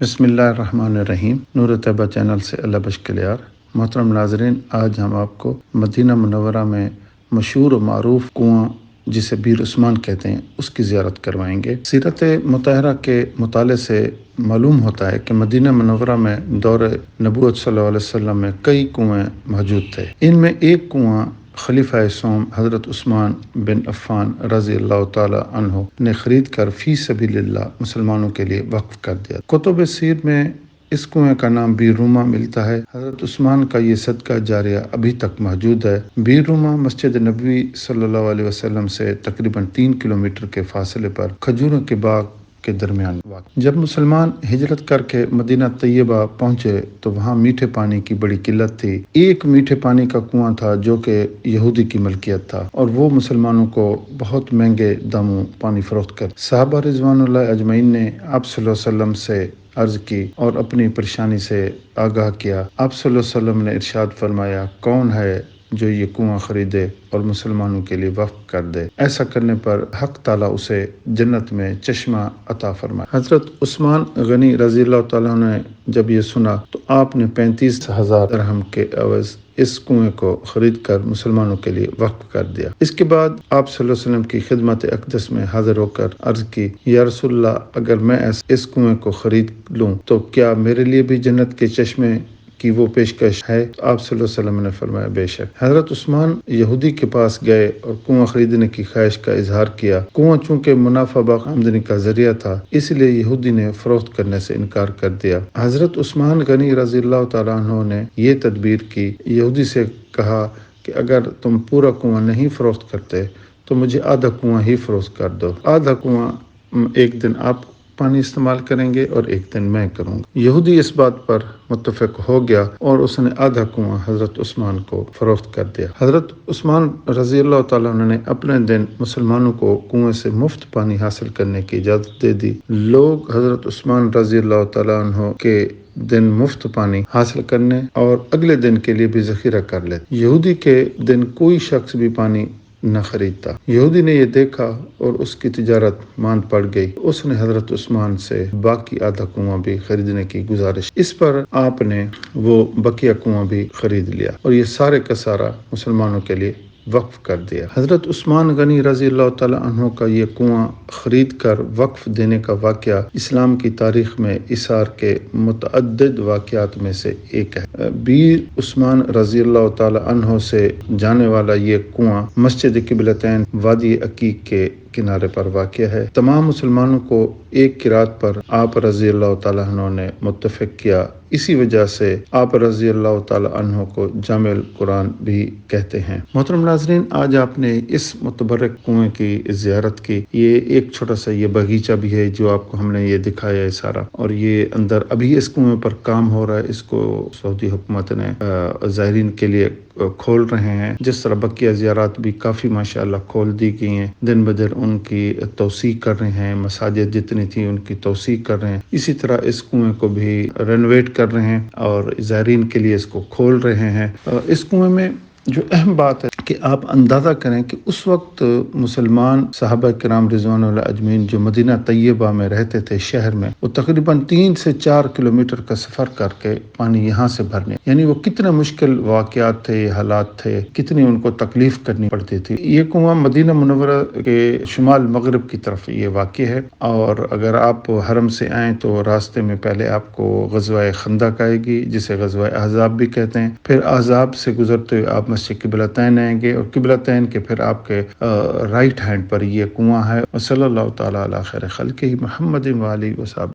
بسم اللہ الرحمن الرحیم۔ نور طیبہ چینل سے اللہ بشکلیار۔ محترم ناظرین، آج ہم آپ کو مدینہ منورہ میں مشہور و معروف کنواں جسے بیر عثمان کہتے ہیں اس کی زیارت کروائیں گے۔ سیرت مطہرہ کے مطالعے سے معلوم ہوتا ہے کہ مدینہ منورہ میں دور نبوت صلی اللہ علیہ وسلم میں کئی کنویں موجود تھے۔ ان میں ایک کنواں خلیفہ سوم حضرت عثمان بن عفان رضی اللہ تعالی عنہ نے خرید کر فی سبیل اللہ مسلمانوں کے لیے وقف کر دیا۔ کتب سیر میں اس کنویں کا نام بیر روما ملتا ہے۔ حضرت عثمان کا یہ صدقہ جاریہ ابھی تک موجود ہے۔ بیر روما مسجد نبوی صلی اللہ علیہ وسلم سے تقریباً 3 کلومیٹر کے فاصلے پر کھجوروں کے باغ کے درمیان واقع۔ جب مسلمان ہجرت کر کے مدینہ طیبہ پہنچے تو وہاں میٹھے پانی کی بڑی قلت تھی۔ ایک میٹھے پانی کا کنواں تھا جو کہ یہودی کی ملکیت تھا اور وہ مسلمانوں کو بہت مہنگے داموں پانی فروخت کر۔ صحابہ رضوان اللہ اجمعین نے آپ صلی اللہ علیہ وسلم سے عرض کی اور اپنی پریشانی سے آگاہ کیا۔ آپ صلی اللہ علیہ وسلم نے ارشاد فرمایا، کون ہے جو یہ کنواں خریدے اور مسلمانوں کے لیے وقف کر دے؟ ایسا کرنے پر حق تعالیٰ اسے جنت میں چشمہ عطا فرمائے۔ حضرت عثمان غنی رضی اللہ تعالیٰ نے جب یہ سنا تو آپ نے 35,000 درہم کے عوض اس کنویں کو خرید کر مسلمانوں کے لیے وقف کر دیا۔ اس کے بعد آپ صلی اللہ علیہ وسلم کی خدمت اقدس میں حاضر ہو کر عرض کی، یا رسول اللہ، اگر میں اس کنویں کو خرید لوں تو کیا میرے لیے بھی جنت کے چشمے کی وہ پیشکش ہے؟ تو آپ صلی اللہ علیہ وسلم نے فرمایا، بے شک۔ حضرت عثمان یہودی کے پاس گئے اور کنواں خریدنے کی خواہش کا اظہار کیا۔ کنواں چونکہ منافع بخش آمدنی کا ذریعہ تھا، اس لیے یہودی نے فروخت کرنے سے انکار کر دیا۔ حضرت عثمان غنی رضی اللہ تعالیٰ عنہ نے یہ تدبیر کی، یہودی سے کہا کہ اگر تم پورا کنواں نہیں فروخت کرتے تو مجھے آدھا کنواں ہی فروخت کر دو۔ آدھا کنواں ایک دن آپ پانی استعمال کریں گے اور ایک دن میں کروں گا۔ یہودی اس بات پر متفق ہو گیا اور اس نے آدھا کنواں حضرت عثمان کو فروخت کر دیا۔ حضرت عثمان رضی اللہ تعالیٰ عنہ نے اپنے دن مسلمانوں کو کنویں سے مفت پانی حاصل کرنے کی اجازت دے دی۔ لوگ حضرت عثمان رضی اللہ تعالیٰ عنہ کے دن مفت پانی حاصل کرنے اور اگلے دن کے لیے بھی ذخیرہ کر لیتے۔ یہودی کے دن کوئی شخص بھی پانی نہ خریدتا۔ یہودی نے یہ دیکھا اور اس کی تجارت ماند پڑ گئی۔ اس نے حضرت عثمان سے باقی آدھا کنواں بھی خریدنے کی گزارش۔ اس پر آپ نے وہ بقیہ کنواں بھی خرید لیا اور یہ سارے کا سارا مسلمانوں کے لیے وقف کر دیا۔ حضرت عثمان غنی رضی اللہ تعالیٰ عنہ کا یہ کنواں خرید کر وقف دینے کا واقعہ اسلام کی تاریخ میں اثار کے متعدد واقعات میں سے ایک ہے۔ بیر عثمان رضی اللہ تعالیٰ عنہ سے جانے والا یہ کنواں مسجد قبلتین وادی عقیق کے کنارے پر واقع ہے۔ تمام مسلمانوں کو ایک قرات پر آپ رضی اللہ تعالیٰ عنہ نے متفق کیا، اسی وجہ سے آپ رضی اللہ تعالیٰ عنہ کو جامع القرآن بھی کہتے ہیں۔ محترم ناظرین، آج آپ نے اس متبرک کنویں کی زیارت کی۔ یہ ایک چھوٹا سا یہ باغیچہ بھی ہے جو آپ کو ہم نے یہ دکھایا ہے سارا، اور یہ اندر ابھی اس کنویں پر کام ہو رہا ہے۔ اس کو سعودی حکومت نے زائرین کے لیے کھول رہے ہیں، جس طرح بقیہ زیارات بھی کافی ماشاءاللہ کھول دی گئی ہیں۔ دن بدن ان کی توسیع کر رہے ہیں، مساجد جتنی تھی ان کی توسیع کر رہے ہیں۔ اسی طرح اس کنویں کو بھی رینوویٹ کر رہے ہیں اور زائرین کے لیے اس کو کھول رہے ہیں۔ اس کنویں میں جو اہم بات ہے کہ آپ اندازہ کریں کہ اس وقت مسلمان صحابہ کرام رضوان اللہ اجمعین جو مدینہ طیبہ میں رہتے تھے شہر میں، وہ تقریباً 3 سے 4 کلومیٹر کا سفر کر کے پانی یہاں سے بھرنے، یعنی وہ کتنے مشکل واقعات تھے، حالات تھے، کتنی ان کو تکلیف کرنی پڑتی تھی۔ یہ کنواں مدینہ منورہ کے شمال مغرب کی طرف یہ واقع ہے، اور اگر آپ حرم سے آئیں تو راستے میں پہلے آپ کو غزوہ خندق آئے گی جسے غزوہ احزاب بھی کہتے ہیں، پھر احزاب سے گزرتے ہوئے آپ مسجد قبلتین آئیں گے اور قبلتین کے پھر آپ کے رائٹ ہینڈ پر یہ کنواں ہے۔ صلی اللہ تعالیٰ علی خیر خلقہ محمد و آلہ و صحبہ